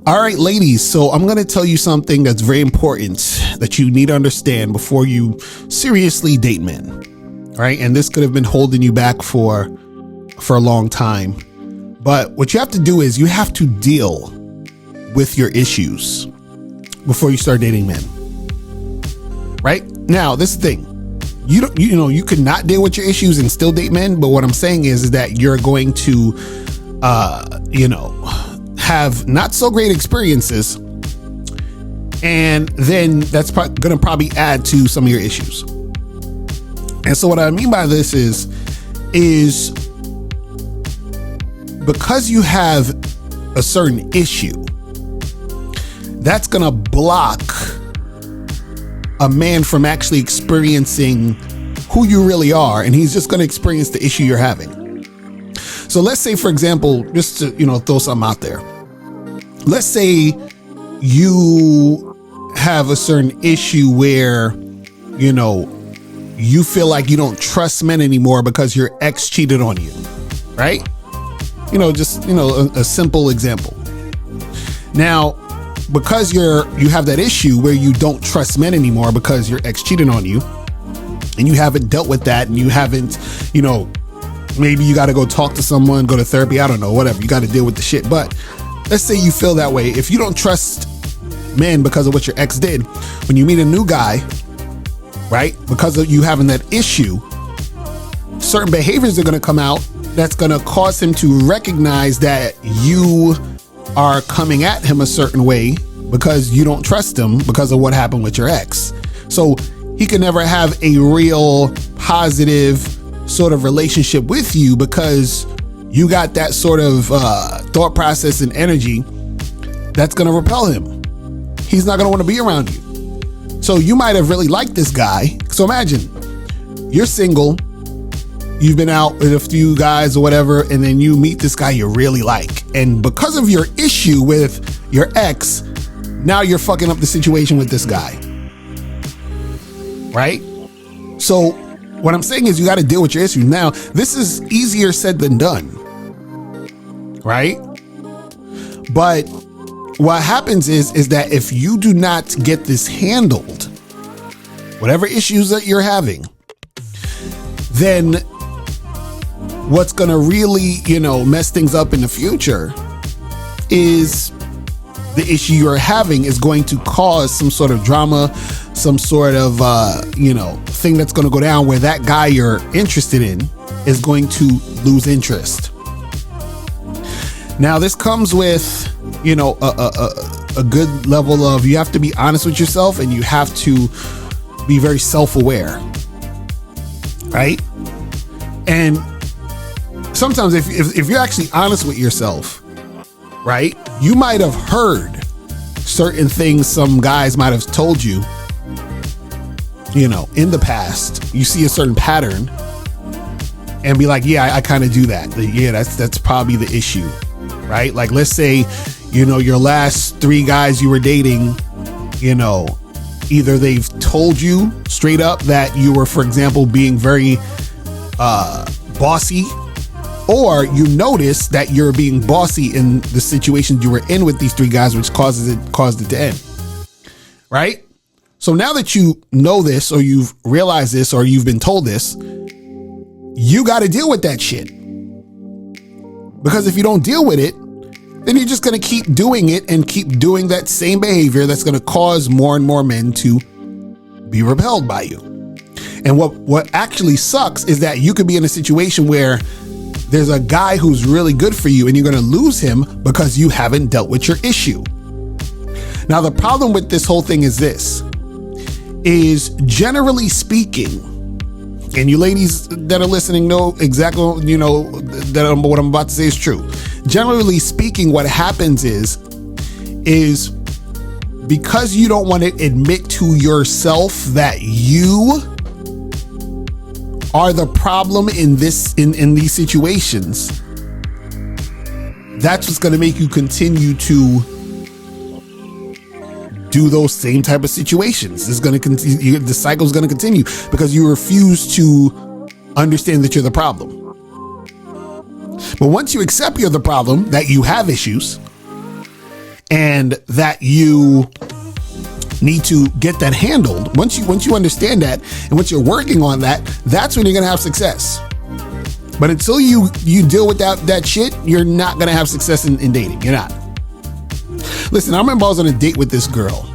All right, ladies. So I'm going to tell you something that's very important that you need to understand before you seriously date men. All right. And this could have been holding you back for a long time. But what you have to do is you have to deal with your issues before you start dating men. Right now, this is the thing. You could not deal with your issues and still date men. But what I'm saying is that you're going to, have not so great experiences. And then that's going to probably add to some of your issues. And so what I mean by this is because you have a certain issue, that's going to block a man from actually experiencing who you really are. And he's just going to experience the issue you're having. So let's say, for example, just to, throw something out there. Let's say you have a certain issue where, you feel like you don't trust men anymore because your ex cheated on you, right? A simple example. Now, because you have that issue where you don't trust men anymore because your ex cheated on you, and you haven't dealt with that, and you haven't, maybe you got to go talk to someone, go to therapy. I don't know, whatever. You got to deal with the shit. But let's say you feel that way. If you don't trust men because of what your ex did, when you meet a new guy, right, because of you having that issue, certain behaviors are going to come out that's going to cause him to recognize that you are coming at him a certain way because you don't trust him because of what happened with your ex. So he can never have a real positive sort of relationship with you because you got that sort of thought process and energy that's going to repel him. He's not going to want to be around you. So you might have really liked this guy. So imagine you're single, you've been out with a few guys or whatever, and then you meet this guy you really like. And because of your issue with your ex, now you're fucking up the situation with this guy. Right? So what I'm saying is you got to deal with your issues. Now, this is easier said than done. Right? But what happens is that if you do not get this handled, whatever issues that you're having, then what's going to really, mess things up in the future is the issue you're having is going to cause some sort of drama, some sort of, thing that's going to go down where that guy you're interested in is going to lose interest. Now, this comes with, a good level of, you have to be honest with yourself and you have to be very self-aware. Right? And sometimes if you're actually honest with yourself, right, you might have heard certain things some guys might have told you, in the past. You see a certain pattern and be like, yeah, I kind of do that. Yeah, that's probably the issue, right? Like, let's say, your last 3 guys you were dating, either they've told you straight up that you were, for example, being very bossy, or you notice that you're being bossy in the situations you were in with these 3 guys, which caused it to end. Right? So now that you know this, or you've realized this, or you've been told this, you got to deal with that shit. Because if you don't deal with it, then you're just going to keep doing it and keep doing that same behavior that's going to cause more and more men to be repelled by you. And what actually sucks is that you could be in a situation where there's a guy who's really good for you and you're going to lose him because you haven't dealt with your issue. Now, the problem with this whole thing is this, is generally speaking, and you ladies that are listening know exactly, that what I'm about to say is true. Generally speaking, what happens is because you don't want to admit to yourself that you are the problem in these situations, that's what's going to make you continue to do those same type of situations. It's going to continue. The cycle is going to continue because you refuse to understand that you're the problem. But once you accept you're the problem, that you have issues, and that you need to get that handled. Once you understand that, and once you're working on that, that's when you're gonna have success. But until you deal with that shit, you're not gonna have success in dating. You're not. Listen, I remember I was on a date with this girl,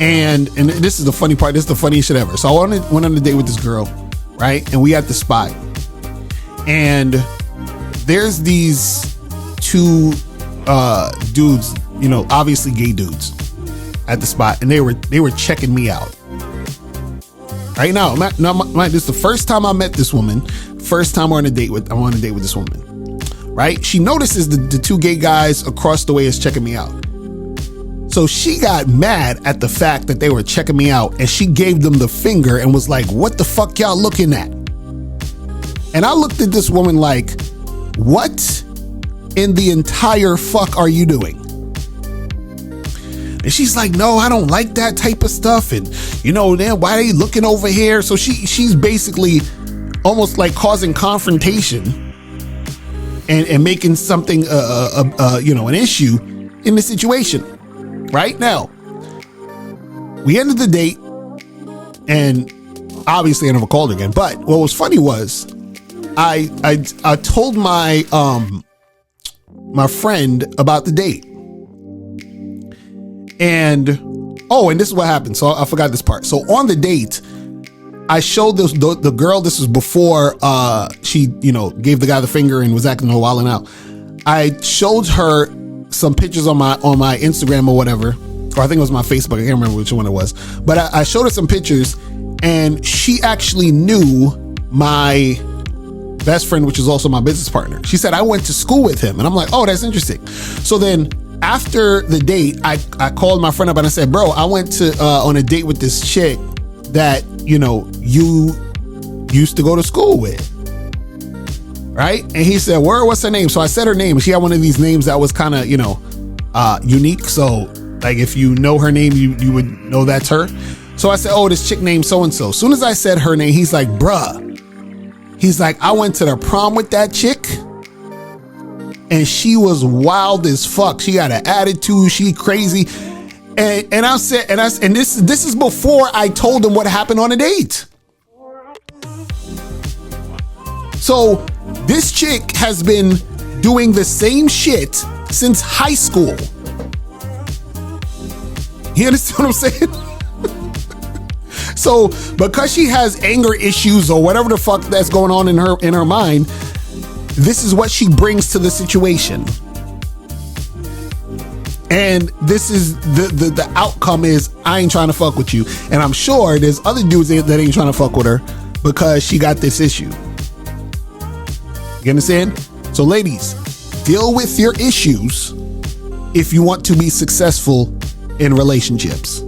and this is the funny part. This is the funniest shit ever. So I went on a date with this girl, right? And we at the spot, and there's these two dudes, you know, obviously gay dudes, at the spot, and they were checking me out. Right now, this is the first time I met this woman. First time I'm on a date with this woman. Right? She notices the two gay guys across the way is checking me out. So she got mad at the fact that they were checking me out, and she gave them the finger and was like, "What the fuck y'all looking at?" And I looked at this woman like, "What in the entire fuck are you doing?" And she's like, "No, I don't like that type of stuff. And you know, then why are you looking over here?" So she's basically almost like causing confrontation and making something you know, an issue in the situation. Right now, we ended the date, and obviously I never called her again. But what was funny was I told my my friend about the date. And this is what happened. So I forgot this part. So on the date, I showed the girl. This was before she, you know, gave the guy the finger and was acting a while and out. I showed her some pictures on my Instagram or whatever, or I think it was my Facebook. I can't remember which one it was. But I showed her some pictures, and she actually knew my best friend, which is also my business partner. She said, "I went to school with him," and I'm like, "Oh, that's interesting." So then, after the date, I called my friend up and I said, "Bro, I went to on a date with this chick that, you know, you used to go to school with." Right? And he said, "What's her name?" So I said her name. She had one of these names that was kind of, you know, unique. So like if you know her name, you would know that's her. So I said, "Oh, this chick named so-and-so." As soon as I said her name, he's like, "Bruh." He's like, "I went to the prom with that chick, and she was wild as fuck. She got an attitude. She crazy." And I said, and this is before I told him what happened on a date. So this chick has been doing the same shit since high school. You understand what I'm saying? So because she has anger issues or whatever the fuck that's going on in her mind, this is what she brings to the situation. And this is the outcome is, I ain't trying to fuck with you. And I'm sure there's other dudes that ain't trying to fuck with her because she got this issue. You understand? So ladies, deal with your issues if you want to be successful in relationships.